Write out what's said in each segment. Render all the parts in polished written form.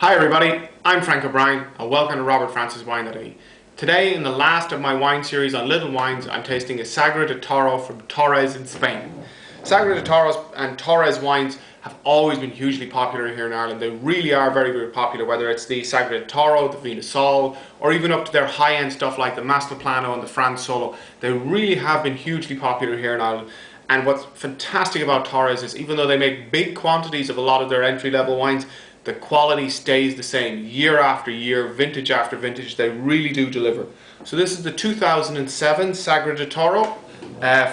Hi everybody, I'm Frank O'Brien and welcome to robertfranciswine.ie. Today, in the last of my wine series on Lidl wines, I'm tasting a Sangre de Toro from Torres in Spain. Sangre de Toro and Torres wines have always been hugely popular here in Ireland. They really are very, very popular, whether it's the Sangre de Toro, the Vino Sol, or even up to their high-end stuff like the Masterplano and the France Solo. They really have been hugely popular here in Ireland. And what's fantastic about Torres is even though they make big quantities of a lot of their entry-level wines, the quality stays the same year after year, vintage after vintage. They really do deliver. So this is the 2007 Sangre de Toro,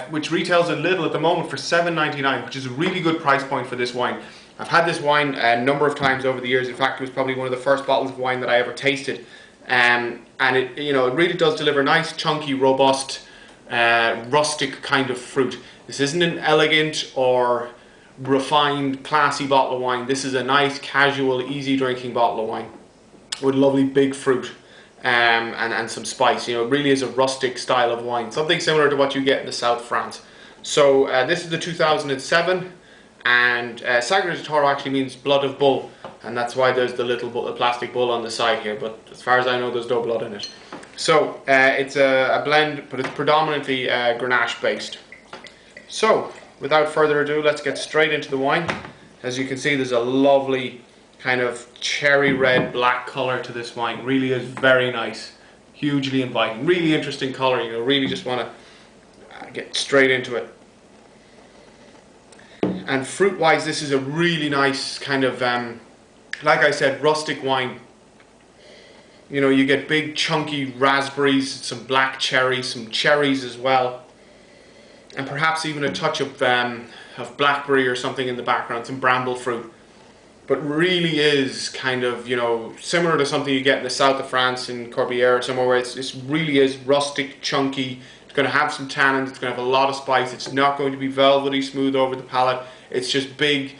which retails at Lidl at the moment for $7.99, which is a really good price point for this wine. I've had this wine a number of times over the years. In fact, it was probably one of the first bottles of wine that I ever tasted. And it really does deliver nice, chunky, robust, rustic kind of fruit. This isn't an elegant or refined, classy bottle of wine. This is a nice, casual, easy drinking bottle of wine with lovely big fruit and some spice. It really is a rustic style of wine, something similar to what you get in the South France. So this is the 2007, and Sangre de Toro actually means blood of bull, and that's why there's the little plastic bull on the side here, but as far as I know, there's no blood in it. So it's a blend, but it's predominantly Grenache based. So without further ado, let's get straight into the wine. As you can see, there's a lovely kind of cherry red black color to this wine. Really is very nice, hugely inviting, really interesting color. Really just want to get straight into it. And fruit wise, this is a really nice kind of like I said, rustic wine. You get big chunky raspberries, some black cherries, some cherries as well, and perhaps even a touch of blackberry or something in the background, some bramble fruit. But really is kind of, similar to something you get in the south of France, in Corbière or somewhere, where it really is rustic, chunky. It's going to have some tannins, it's going to have a lot of spice. It's not going to be velvety smooth over the palate. It's just big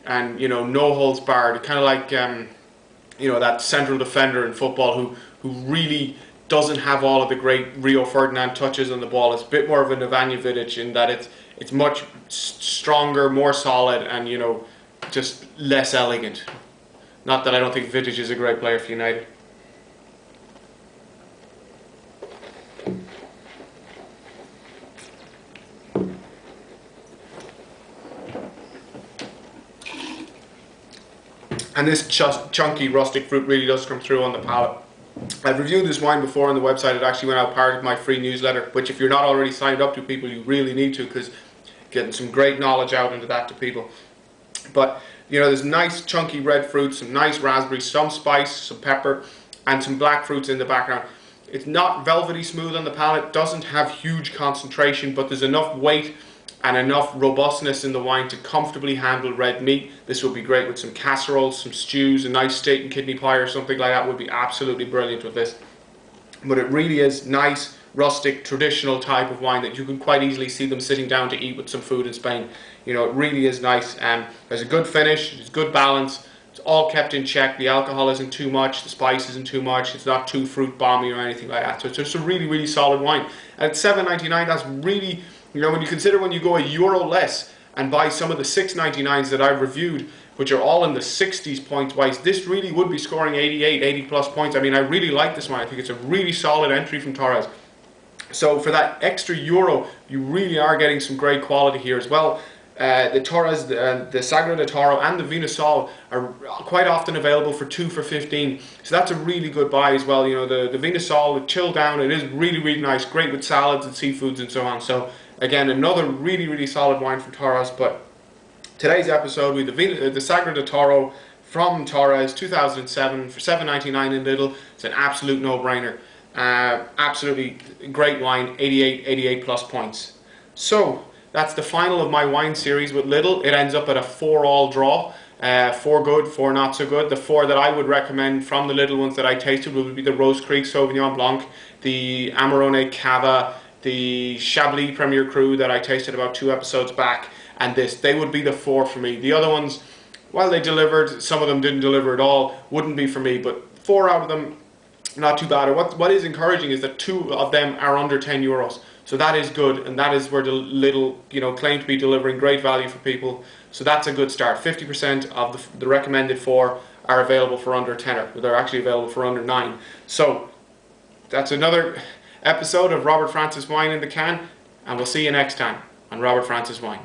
and, no holds barred. Kind of like, that central defender in football who really doesn't have all of the great Rio Ferdinand touches on the ball. It's a bit more of a Ivanovic in that it's much stronger, more solid, and just less elegant. Not that I don't think Vidic is a great player for United. And this chunky rustic fruit really does come through on the palate. I've reviewed this wine before on the website. It actually went out part of my free newsletter, which if you're not already signed up to, people, you really need to, because getting some great knowledge out into that to people. But there's nice chunky red fruit, some nice raspberries, some spice, some pepper, and some black fruits in the background. It's not velvety smooth on the palate, doesn't have huge concentration, but there's enough weight and enough robustness in the wine to comfortably handle red meat. This would be great with some casseroles, some stews, a nice steak and kidney pie or something like that would be absolutely brilliant with this. But it really is nice, rustic, traditional type of wine that you can quite easily see them sitting down to eat with some food in Spain. It really is nice. There's a good finish, there's good balance, it's all kept in check. The alcohol isn't too much, the spice isn't too much, it's not too fruit bomby or anything like that. So it's just a really, really solid wine. At $7.99, that's really, when you consider when you go €1 less and buy some of the $6.99s that I've reviewed, which are all in the 60s points wise, this really would be scoring 80 plus points. I mean, I really like this one. I think it's a really solid entry from Torres. So for that extra euro, you really are getting some great quality here as well. The Torres, the Sangre de Toro and the Vino Sol are quite often available for 2 for $15. So that's a really good buy as well. The Vino Sol, the chill down, it is really, really nice. Great with salads and seafoods and so on. So again, another really, really solid wine from Torres. But today's episode, we have the Sangre de Toro from Torres, 2007 for $7.99 in Lidl. It's an absolute no-brainer. Absolutely great wine, 88 plus points. So that's the final of my wine series with Lidl. It ends up at a 4-all draw. 4 good, 4 not so good. The 4 that I would recommend from the Lidl ones that I tasted would be the Rose Creek Sauvignon Blanc, the Amarone Cava, the Chablis Premier Cru that I tasted about 2 episodes back, and this. They would be the 4 for me. The other ones, while they delivered, some of them didn't deliver at all, wouldn't be for me, but 4 out of them, not too bad. What is encouraging is that 2 of them are under €10. So that is good, and that is where the Lidl, claim to be delivering great value for people. So that's a good start. 50% of the recommended 4 are available for under tenner. They're actually available for under 9. So that's another episode of Robert Francis Wine in the Can, and we'll see you next time on Robert Francis Wine.